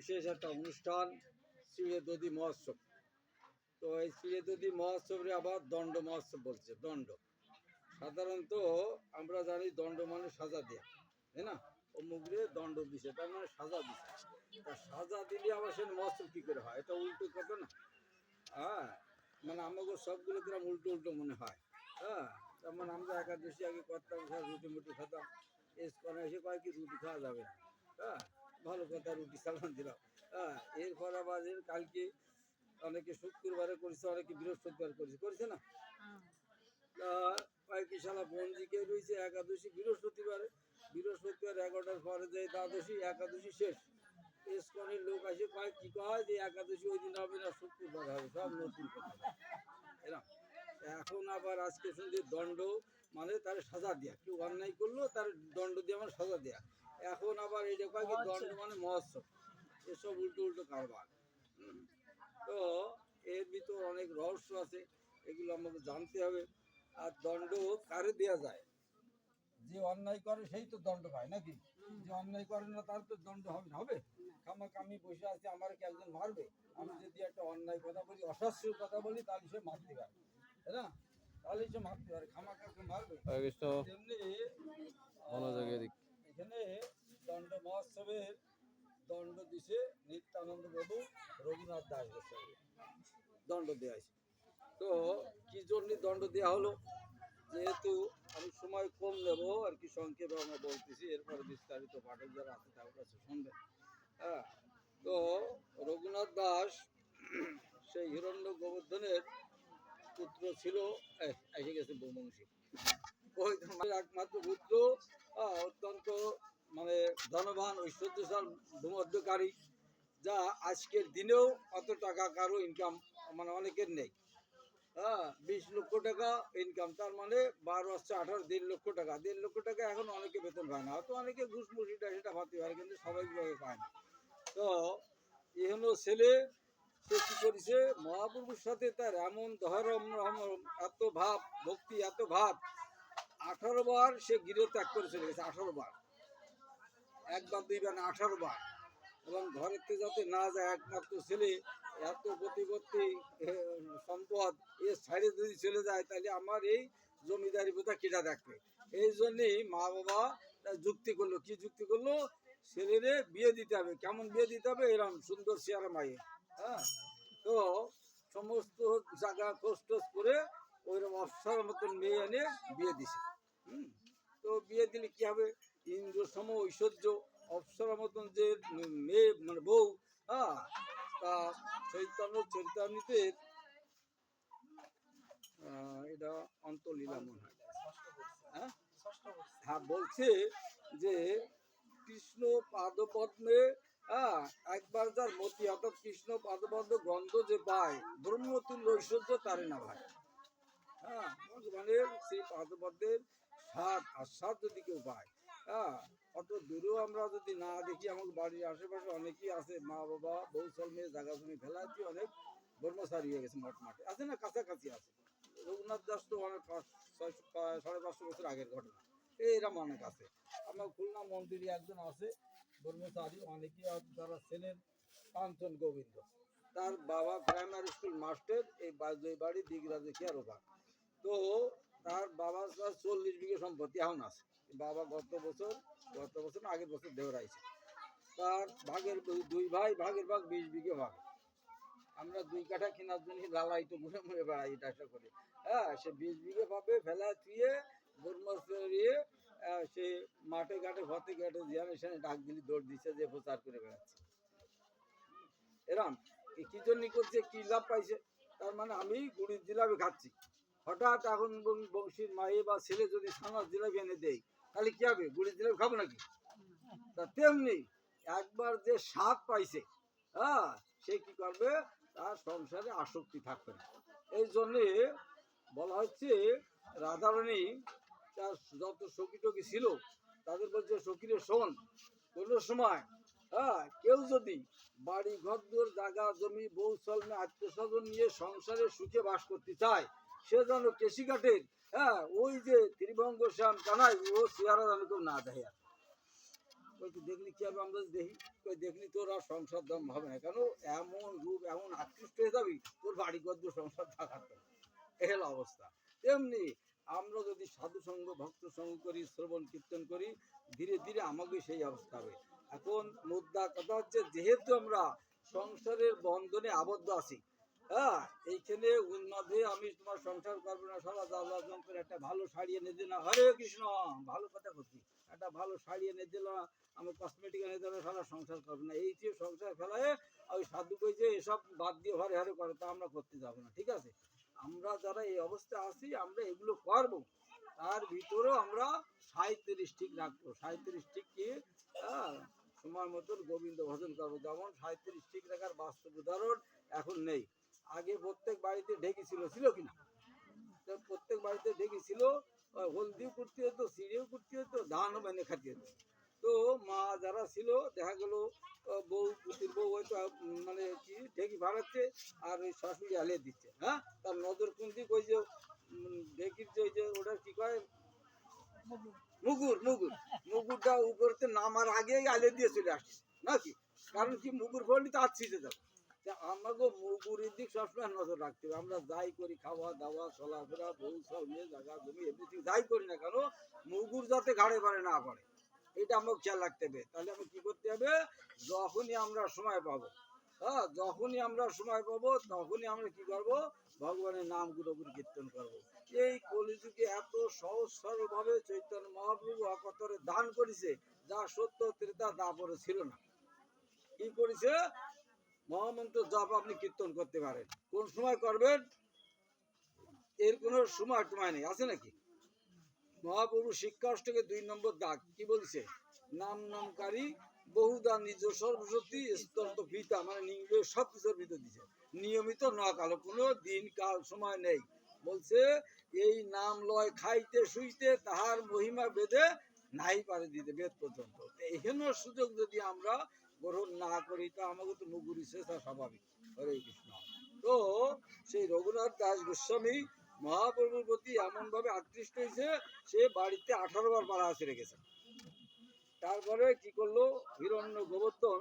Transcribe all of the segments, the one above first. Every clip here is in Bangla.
বিশেষ একটা অনুষ্ঠান, চিড়েদধি মহোৎসব। তো এই চিড়েদধি মহোৎসবে আবার দণ্ড মহোৎসব বলছে। দণ্ড সাধারণত আমরা জানি দণ্ড মানে সাজা দেয়া, তাই না? অমুকরে দণ্ড দিছে, তার মানে সাজা দিছে। তা সাজা দিলে আবার সে মহোৎসব কি করে হয়? এটা উল্টো কথা না? হ্যাঁ, মানে আমাকে সবগুলো কিরম উল্টো উল্টো মনে হয়। হ্যাঁ, যেমন আমরা একাদশী আগে করতাম, রুটি মুটি খেতাম। এসে কয় কি রুটি খাওয়া যাবে না। হ্যাঁ, ভালো কথা, রুটি চালান দিলাম। হ্যাঁ, এরপর আবার কালকে অনেকে শুক্রবারে করেছে, অনেকে বৃহস্পতিবার করেছে না? কয়েকটি শালা বঞ্জিকে রয়েছে একাদশী বৃহস্পতিবার 11টার পরে যে দ্বাদশী, একাদশী শেষ। ইসকনের লোক আসে কয় কি কয় যে একাদশী ওই দিন হবে না, শুক্রবার হবে। সব নতুন কথা এরকম। এখন আবার আজকে শুনছি দণ্ড মানে তার সাজা দেয়া, কেউ অন্যায় করলো তার দণ্ড দিয়ে আমার সাজা দেয়া। এখন আবার এটা কয় কি দণ্ড মানে মহোৎসব। এসব উল্টো উল্টো কারবার। তো এর ভিতর অনেক রহস্য আছে, এগুলো আমাকে জানতে হবে। আর দণ্ড কারে দেয়া যায়? যে অন্যায় করে সেই তো দণ্ড পায় নাকি? যে অন্যায় করে না তার তো দণ্ড হবে? খামাক আমি বসে আছি, আমার কি একজন মারবে? আমি যদি একটা অন্যায় কথা বলি, অশাস্ত্রীয় কথা বলি, তাহলে সে মারতে পারে, তাই না? তাহলে সে মারতে পারে, খামাকাকে মারবে। তেমনি এখানে দণ্ড মহোৎসবের দণ্ড দিছে নিত্যানন্দ প্রভু রঘুনাথ দাস গোস্বামী, দণ্ড দেওয়া হয়েছে। তো কি জন্য দণ্ড দেওয়া হলো? যেহেতু আমি সময় কম নেব আর কি, সংক্ষেপে আমরা বলতেছি, এরপরে বিস্তারিত পাঠক যারা আছে তার কাছে শুনবেন। হ্যাঁ, তো রঘুনাথ দাস সেই হিরণ্য গোবর্ধনের পুত্র ছিল। এসে গেছে বৌমংশী, ওই একমাত্র পুত্র। অত্যন্ত মানে ধনবান, ঐশ্বর্যশাল, ভূমধ্যকারী, যা আজকের দিনেও অত টাকা কারো ইনকাম মানে অনেকের নেই। হ্যাঁ, 20 লক্ষ টাকা ইনকাম, তার মানে 12 আসছে 18, 1.5 লক্ষ টাকা। 1.5 লক্ষ টাকা এখন অনেকে বেতন পায় না, হয়তো অনেকে ঘুষ মুসিটা সেটা ভাবতে পারে, কিন্তু স্বাভাবিকভাবে পায় না। তো এ হলো ছেলে, সে কি করেছে, মহাপ্রভুর সাথে তার এমন ধরম এত ভাব, ভক্তি এত ভাব, 18 বার সে গৃহ ত্যাগ করে চলে গেছে। 18 বার, একবার দুইবার না, 18 বার। এবং ঘরেতে যাতে না যায়, একমাত্র ছেলে, এত প্রতিপত্তি সম্পদ, এর সাইডে যদি চলে যায় তাহলে আমার এই জমিদারি বোধা কেটা দেখবে। এই জন্যেই মা বাবা যুক্তি করলো, কি যুক্তি করলো? ছেলেরে বিয়ে দিতে হবে। কেমন বিয়ে দিতে হবে? এরকম সুন্দর চেহারা মাইয়ে। হ্যাঁ, তো সমস্ত জায়গা খোঁজ টোজ করে ওইরকম অপসরের মতন মেয়ে এনে বিয়ে দিছে। তো বিয়ে দিলে কি হবে? ইন্দ্র সম ঐশ্বর্য, অপসরের মতন যে মেয়ে মানে বউ। হ্যাঁ, তা চৈতন্য চরিতামৃতের এটা অন্তলীলা মনে হয়। হ্যাঁ, বলছে যে কৃষ্ণ পাদপদ্মে, একবার যার মতি, অর্থাৎ কৃষ্ণ পাদপদ্ম গন্ধ যে পায়, ব্রহ্মতুল্য ঐশ্বর্য তারে না ভাই। হ্যাঁ, ভগবানের সেই পাদপদ্মের স্বাদ আস্বাদ যদি কেউ পায়, হ্যাঁ, অত দূরেও আমরা যদি না দেখি, আমাদের বাড়ির আশেপাশে অনেকেই আছে, মা বাবা বউ ছেলে মেয়ে জায়গা জমি ফেলা দিয়ে অনেক ব্রহ্মচারী হয়ে গেছে, মঠ মাঠে আছে না, কাছাকাছি আছে। রঘুনাথ দাস তো অনেক 500-550 বছর আগের ঘটনা, এরকম অনেক আছে। আমার খুলনা মন্দিরে একজন আছে ব্রহ্মচারী, অনেকেই তারা ছেলের কাঞ্চন গোবিন্দ, তার বাবা প্রাইমারি স্কুল মাস্টার, এই বাড়ি দিগরাজে খেয়ারোবা। তো তার বাবার 40 বিঘে সম্পত্তি এখন আছে। বাবা গত বছর আগের বছর দেহরাইছে। তার ভাগের 2 ভাই, ভাগের ভাগ 20 বিঘে ভাগ। আমরা 2 কাঠা কেনার জন্য লালাই তো ঘুরে ঘুরে বেড়াই এটা করে। হ্যাঁ, সে 20 বিঘে পাবে ফেলা থুয়ে বর্মচরিয়ে, সে মাঠে ঘাটে ভতে ঘাটে যেখানে সেখানে ডাক দিলি দৌড় দিচ্ছে, যে প্রচার করে বেড়াচ্ছে। এরম কি জন্য করছে, কি লাভ পাইছে? তার মানে আমি গুড়ির জিলাপি খাচ্ছি, হঠাৎ এখন বংশীর মায়ে বা ছেলে যদি ছানার জিলাপি এনে দেয়, তাহলে কি হবে? গুড়ির জিলাপি খাবো নাকি? তা তেমনি একবার যে স্বাদ পাইছে, হ্যাঁ, সে কি করবে? তার সংসারে আসক্তি থাকবে না। এই জন্যে বলা হচ্ছে রাধারানী তার যত সখী টকি ছিল তাদের বলছে, সখীরে শোন, কোনো সময় কেউ যদি বাড়ি ঘর দোর জায়গা জমি বউ ছেলে আত্মীয় স্বজন নিয়ে সংসারে সুখে বাস করতে চায়, সে যেন কেশিঘাটের ওই যে ত্রিভঙ্গ শ্যাম কানাই ও চেহারা যেন কেউ না দেয়। দেখলি কি হবে? আমরা দেখি দেখলি তোর আর সংসার দাম হবে না, কেন এমন রূপ এমন আকৃষ্ট হয়ে যাবি তোর বাড়ি গদ্য সংসার থাকার এহেল অবস্থা। তেমনি আমরা যদি সাধু সঙ্গ ভক্ত সঙ্গ করি, শ্রবণ কীর্তন করি, ধীরে ধীরে আমাকে সেই অবস্থা হবে। এখন মুদ্রা কথা হচ্ছে, যেহেতু আমরা সংসারের বন্ধনে আবদ্ধ আছি, হ্যাঁ, এইখানে উন্মাদ হয়ে আমি তোমার সংসার করবো না, সারা দাওলা যন্ত্রের একটা ভালো শাড়ি এনে দিল না, হরে কৃষ্ণ, ভালো কথা করছি, একটা ভালো শাড়ি এনে দিল না, আমি কসমেটিক এনে দিল, সারা সংসার করবো না, এই যে সংসার ফেলায় ওই সাধু কই যে এসব বাদ দিয়ে হরে হরে করে, তা আমরা করতে যাবো না। ঠিক আছে, আমরা যারা এই অবস্থায় আছি আমরা এগুলো করবো, তার ভিতরেও আমরা 37 ঠিক রাখবো। 37 ঠিক কি? হ্যাঁ, সময় মতন গোবিন্দ ভজন করবো। যেমন 37 ঠিক রাখার বাস্তব উদাহরণ এখন নেই। আগে প্রত্যেক বাড়িতে ঢেকি ছিল, ছিল কিনা? প্রত্যেক বাড়িতে ঢেকি ছিল, হলদিও করতে হতো, সিঁড়িও করতে হতো, ধানও মেনে খাতে হতো। তো মা যারা ছিল, দেখা গেল বউ পুতির বউ হয়তো মানে কি ঢেকি ভাড়াচ্ছে আর ওই শাশুড়ি আলিয়ে দিচ্ছে। হ্যাঁ, তার নজর কোন দিক? ওই যে ঢেকির যে ওই যে ওটা কি কয়, মুগুর, মুগুর, মুগুরটা উপরতে নামার আগেই আলিয়ে দিয়ে চলে আসছে নাকি? কারণ কি, মুগুর পড়লি তো আচ্ছিতে যাবে। আমাকে মুগুরের দিক সবসময় নজর রাখতে হবে। আমরা যাই করি, খাওয়া দাওয়া চলাফেরা বউ সব নিয়ে জায়গা জমি এমনি যাই করি না কেন, মুগুর যাতে ঘাড়ে পারে না করে, এটা আমাকে খেয়াল রাখতে হবে। তাহলে আমি কি করতে হবে? যখনই আমরা সময় পাবো, হ্যাঁ, যখনই আমরা সময় পাবো তখনই আমরা কি করবো? ভগবানের নাম গুণগুণ কীর্তন করবো। এই কলিযুগে এত সহজ সরল ভাবে চৈতন্য মহাপ্রভু অকতরে দান করেছে, যা সত্য ত্রেতা দাপরে ছিল না। কি করেছে? মহামন্ত্র জপ আপনি কীর্তন করতে পারেন। কোন সময় করবেন এর কোনো সময় টময় নেই, আছে নাকি? মহাপ্রভু শিক্ষা অষ্টকে 2 নম্বর দাগ কি বলছে? নাম নামকারী বহুদা নিজ সর্বশক্তি স্তন্ত পিতা, মানে নিজ সব কিছুর ভিতর দিছে, নিয়মিত ন কালো, কোনো দিন কাল সময় নেই। বলছে এই নাম লয় খাইতে শুইতে তাহার মহিমা বেদে নাই পারে দিতে, বেদ পর্যন্ত। এখানে সুযোগ যদি আমরা গ্রহণ না করি তা আমাকে তো মুগুরি শেষা স্বাভাবিক। হরে কৃষ্ণ। তো সেই রঘুনাথ দাস গোস্বামী মহাপ্রভুর প্রতি এমন ভাবে আকৃষ্ট হয়েছে, সে বাড়িতে 18 বার পাড়া আছে রেখেছে। তারপরে কি করলো? হিরণ্য গোবর্ধন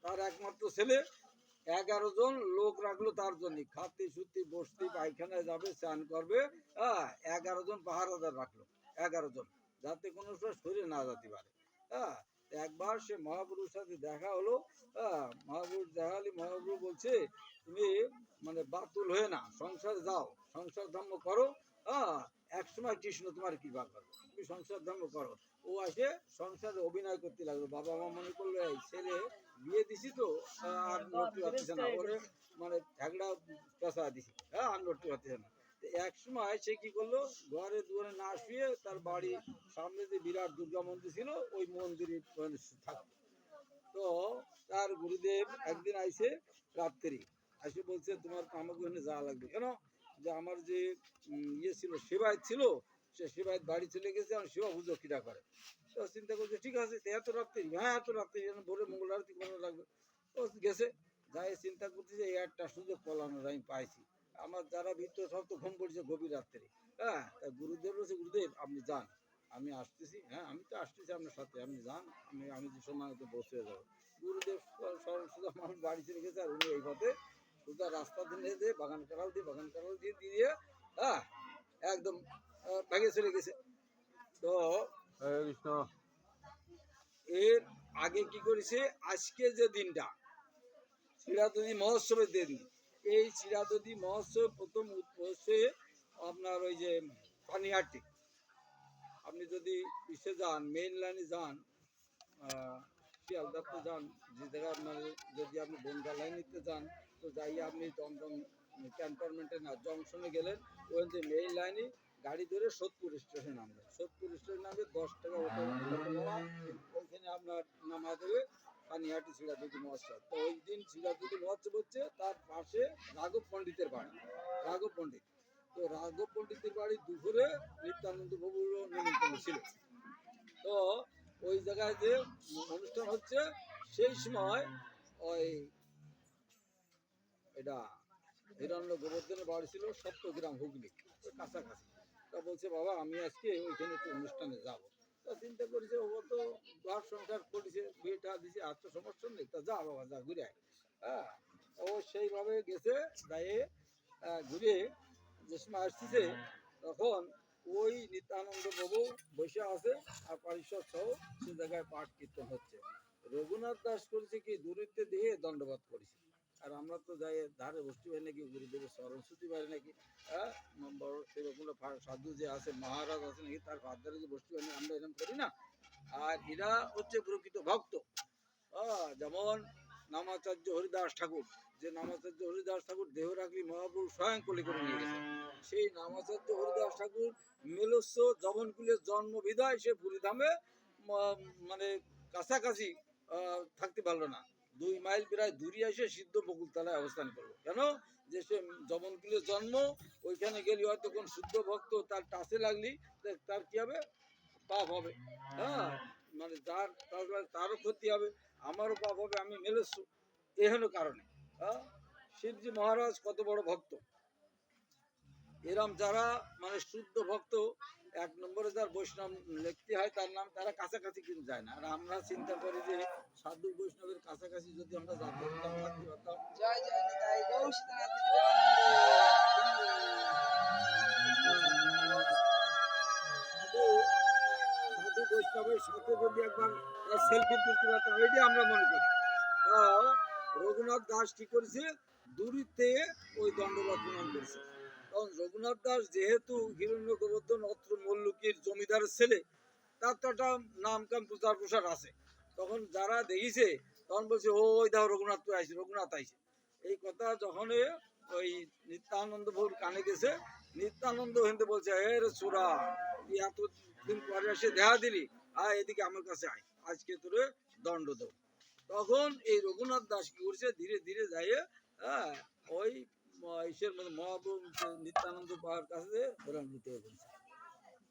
তার একমাত্র ছেলে 11 জন লোক রাখলো তার জন্য, খাতে শুতে বসতে পায়খানায় যাবে, স্নান করবে, হ্যাঁ, 11 জন পাহারাদার রাখলো, 11 জন, যাতে কোনো সময় সরে না যেতে পারে। হ্যাঁ, একবার সে মহাপুরুর সাথে দেখা হলো। হ্যাঁ, মহাপুরুষ দেখা হলে মহাপুরু বলছে, তুমি মানে বাতুল হয়ে না, সংসারে যাও, সংসার ধর্ম করো। হ্যাঁ, এক সময় কৃষ্ণ তোমার কৃপা করবে, তুমি সংসার ধর্ম করো। ও আসে সংসারে অভিনয় করতে লাগলো। বাবা মা মনে করলো এই ছেলে বিয়ে দিছি তো আর নড়তে পারতেছে না, ওরে মানে ঝাগড়া পেঁচা দিছি, হ্যাঁ, আর নড়তে পারতেছে না। এক সময় সে কি করলো, ঘরে দুয়ারে না শুয়ে তার বাড়ির সামনে যে বিরাট দুর্গা মন্দির ছিল ওই মন্দিরে থাকতো। তো তার গুরুদেব একদিন আইসে রাত্রি, এসে বলছে তোমার আমাকে ওখানে যাওয়া লাগবে। কেন? যে আমার যে ইয়ে ছিল, সেবায়ত ছিল, সে সেবায়ত বাড়ি চলে গেছে, আর সেবা পুজো কিরা করে। তো চিন্তা করছে ঠিক আছে, এত রাত্রি, হ্যাঁ এত রাত্রি, ভোরে মঙ্গল আরতি করানো লাগবে। তো গেছে, যাই চিন্তা করতেছে এই একটা সুযোগ পলানোর আমি পাইছি। আমার যারা ভিতরে সব তো ঘুম পড়ছে গভীর রাত্রে। হ্যাঁ, গুরুদেব বলছে গুরুদেব আপনি যান, আমি আসতেছি। হ্যাঁ, আমি তো আসতেছি আপনার সাথে, আপনি যান, আমি যে সময় হয়তো বসে যাবো। গুরুদেব সরল সোজা মানুষ বাড়ি চলে গেছে, আর উনি এই পথে সোজা রাস্তা দিয়ে বাগান কাঁড়াল দিয়ে দিয়ে হ্যাঁ একদম ভেঙে চলে গেছে। তো কৃষ্ণ এর আগে কি করেছে? আজকে যে দিনটা চিরাদদি মহোৎসবের দিন, এই চিরাদদি মহোৎসব প্রথম হচ্ছে আপনার ওই যে পানিহাটি। আপনি যদি ইসে যান, মেইন লাইনে যান, শিয়ালদাতে যান, যে জায়গা আপনার, যদি আপনি বনগা লাইনিতে যান, তো যাই আপনি দমদম ক্যান্টনমেন্টে না জংশনে গেলেন, ওখান থেকে মেইন লাইনে গাড়ি ধরে সোদপুর স্টেশন নামবে। সোদপুর স্টেশন নামবে 10 টাকা ওইখানে আপনার নামা দেবে পানিহাটি চিরাদুদি মহোৎসব। তো ওই দিন চিরাদুদি মহোৎসব হচ্ছে, তার পাশে রাঘব পণ্ডিতের বাড়ি, রাঘব পণ্ডিত। তো রাঘব পণ্ডিতের বাড়ি দুপুরে নিত্যানন্দ প্রভুরও নিমন্ত্রণ ছিল। তো ওই জায়গায় যে অনুষ্ঠান হচ্ছে, সেই সময় ওই এটা হিরণ্য গোবর্ধনের বাড়ি ছিল সপ্তগ্রাম হুগলি, ওই কাছাকাছি। তা বলছে বাবা আমি আজকে ওইখানে একটু অনুষ্ঠানে যাব। তা চিন্তা করেছে ও তো ঘর সংসার করেছে, বিয়েটা দিছে, আর তো সমস্যা নেই, তা যা বাবা যা ঘুরে আয়। হ্যাঁ, ও সেইভাবে গেছে, যাইয়ে ঘুরে যে সময় আসতেছে তখন ওই নিত্যানন্দ বাবু বসে আছে আর পারিষদ সহ সে জায়গায় পাঠ কীর্তন হচ্ছে। রঘুনাথ দাস করেছে কি দূরিত্বে দিয়ে দণ্ডবাদ করেছে। আর আমরা তো যাই ধারে বসতে পারি নাকি, গুরুদেবের স্মরণ শুনতে পারি নাকি, হ্যাঁ, বড় সেরকম সাধু যে আছে মহারাজ আছে নাকি তার হাত ধরে যে বসতে পারি না, আমরা এরকম করি না। আর এরা হচ্ছে প্রকৃত ভক্ত। যেমন নামাচার্য হরিদাস ঠাকুর, যে নামাচার্য হরিদাস ঠাকুর দেহ রাখলি মহাপ্রভু স্বয়ং কোলে করে নিয়ে গেছে, সেই নামাচার্য হরিদাস ঠাকুর মেলস্য জবনকুলের জন্ম বিধায় সে পুরীধামে মানে কাছাকাছি থাকতে পারলো না, 2 মাইল প্রায় দূরে এসে সিদ্ধ বকুলতলায় অবস্থান করলো। কেন? যে সে জবনকুলের জন্ম, ওইখানে গেলে হয়তো কোন শুদ্ধ ভক্ত তার টাচে লাগলি তার কি হবে, পাপ হবে। হ্যাঁ, মানে যার তারও ক্ষতি হবে, আমারও পাপ হবে, আমি মেলেছ এ হলো কারণে। হ্যাঁ, শিবজি মহারাজ কত বড় ভক্ত। এরম যারা মানে শুদ্ধ ভক্ত, 1 নম্বরে যার বৈষ্ণব লিখতে হয় তার নাম, তারা কাছাকাছি কিন্তু যায় না। আর আমরা চিন্তা করি যে সাধু বৈষ্ণবের কাছাকাছি যদি আমরা থাকতে পারতাম। জয় জয় নিতাই গৌর সীতানাথ সাধু সাধু বৈষ্ণবের সাথে যদি একবার সেলফি তুলতে পারতাম, এটাই আমরা মনে করি। তো রঘুনাথ দাস কি করেছে, দূরিতে ওই দণ্ডবাদ প্রণাম করেছে। কারণ রঘুনাথ দাস যেহেতু হিরণ্য গোবর্ধন অত্র মল্লুকির জমিদারের ছেলে, তার তো একটা নাম কাম প্রচার প্রসার আছে। তখন যারা দেখিছে তখন বলছে ওই দাও রঘুনাথ তো আইছে, রঘুনাথ আইছে। এই কথা যখন ওই নিত্যানন্দ ভোর কানে গেছে, নিত্যানন্দ হিন্দু বলছে হে রে সুরা, তুই এতদিন পরে এসে দেখা দিলি, আয় এদিকে আমার কাছে আয়, আজকে তোরে দণ্ড দেব। তখন এই রঘুনাথ দাস কি করছে, ধীরে ধীরে যাইয়ে হ্যাঁ ওই ইসের মধ্যে মহাপ্রভু নিত্যানন্দ পাহাড় কাছে ওরা নিতে বলছে।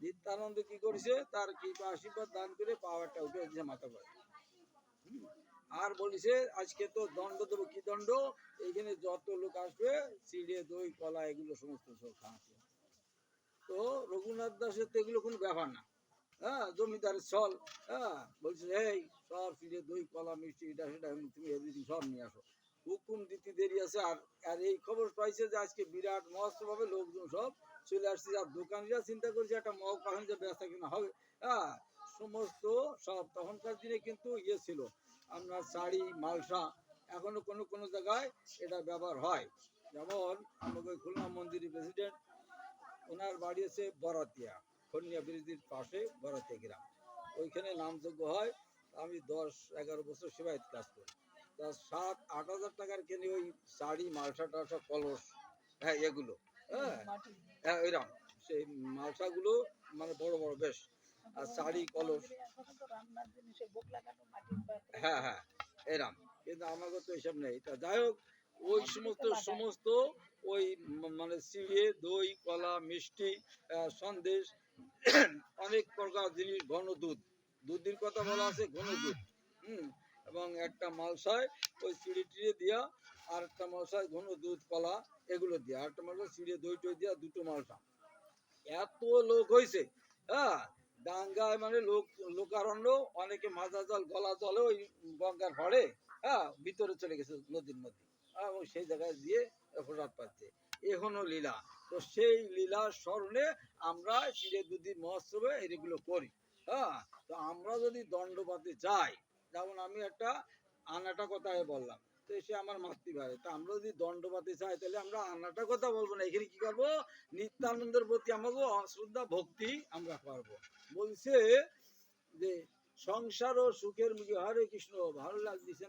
নিত্যানন্দ কি করেছে, তার কৃপা আশীর্বাদ দান করে পাওয়ারটা উঠে দিয়েছে মাথা পায়। আর বলিছে আজকে তো দণ্ড দেবো, কি দণ্ড, এইখানে যত লোক আসবে চিড়ে দই কলা এগুলো সমস্ত সব খাওয়াতে। তো রঘুনাথ দাসের তো এগুলো কোনো ব্যাপার না। হ্যাঁ, জমিদারের ছল। হ্যাঁ, বলছে এই সব চিড়ে দই কলা মিষ্টি এটা সেটা তুমি এভরিথিং সব নিয়ে আসো। হুকুম দিতে দেরি আছে। আর আর এই খবর পাইছে যে আজকে বিরাট মহোৎসব হবে, লোকজন সব চলে আসছে। আর দোকানিরা চিন্তা করছে একটা মগ পাখন যে বেচা কিনা হবে। হ্যাঁ, সমস্ত সব তখনকার দিনে কিন্তু ইয়ে ছিল আপনার শাড়ি মালসা, এখনো কোনো কোনো জায়গায় এটা ব্যবহার হয়। যেমন আমাদের খুলনা মন্দিরের প্রেসিডেন্ট, ওনার বাড়ি আছে বরাতিয়া, খনিয়া ব্রিজের পাশে বরাতিয়া গ্রাম, ওইখানে নামযজ্ঞ হয়। আমি 10-11 বছর সেবায়ত কাজ করি। তা 7-8 হাজার টাকার কেনে ওই শাড়ি মালসা টালসা কলস, হ্যাঁ এগুলো, হ্যাঁ হ্যাঁ ওইরকম সেই মালসাগুলো মানে বড় বড় বেশ, আর শাড়ি কলস, হ্যাঁ হ্যাঁ এরম। কিন্তু আমাকে তো এইসব নেই। তা যাই হোক, ওই সমস্ত সমস্ত ওই মানে চিড়ে দই কলা মিষ্টি সন্দেশ অনেক প্রকার জিনিস, ঘন দুধ, দুধের কথা বলা আছে ঘন দুধ, এবং একটা মালসায় ওই চিড়ে টিড়ে দিয়া, আর একটা মালসায় ঘন দুধ কলা এগুলো দিয়া, আর একটা মালসায় চিড়ে দই টই দিয়া, দুটো মালসা। এত লোক হয়েছে, হ্যাঁ, ডাঙ্গায় মানে লোক লোকারণ্য, অনেকে মাজা জল গলা জলে ওই গঙ্গার ভরে, হ্যাঁ ভিতরে চলে গেছে নদীর মধ্যে, এবং সেই জায়গায় দিয়ে প্রসাদ পাচ্ছে। এখনো লীলা। তো সেই লীলার স্মরণে আমরা চিড়ে দুধি মহোৎসবে এগুলো করি। হ্যাঁ, তো আমরা যদি দণ্ডপাতে যাই, যেমন আমি একটা আনাটা কথা বললাম, তো সে আমার মাতৃভাই, তা আমরা যদি দণ্ডপাতে চাই তাহলে আমরা আনাটা কথা বলবো না, এখানে কি করবো, নিত্যানন্দের প্রতি আমাকে শ্রদ্ধা ভক্তি আমরা পারবো। বলছে যে সংসার ও সুখের মুখে হরে কৃষ্ণ ভালো লাগছে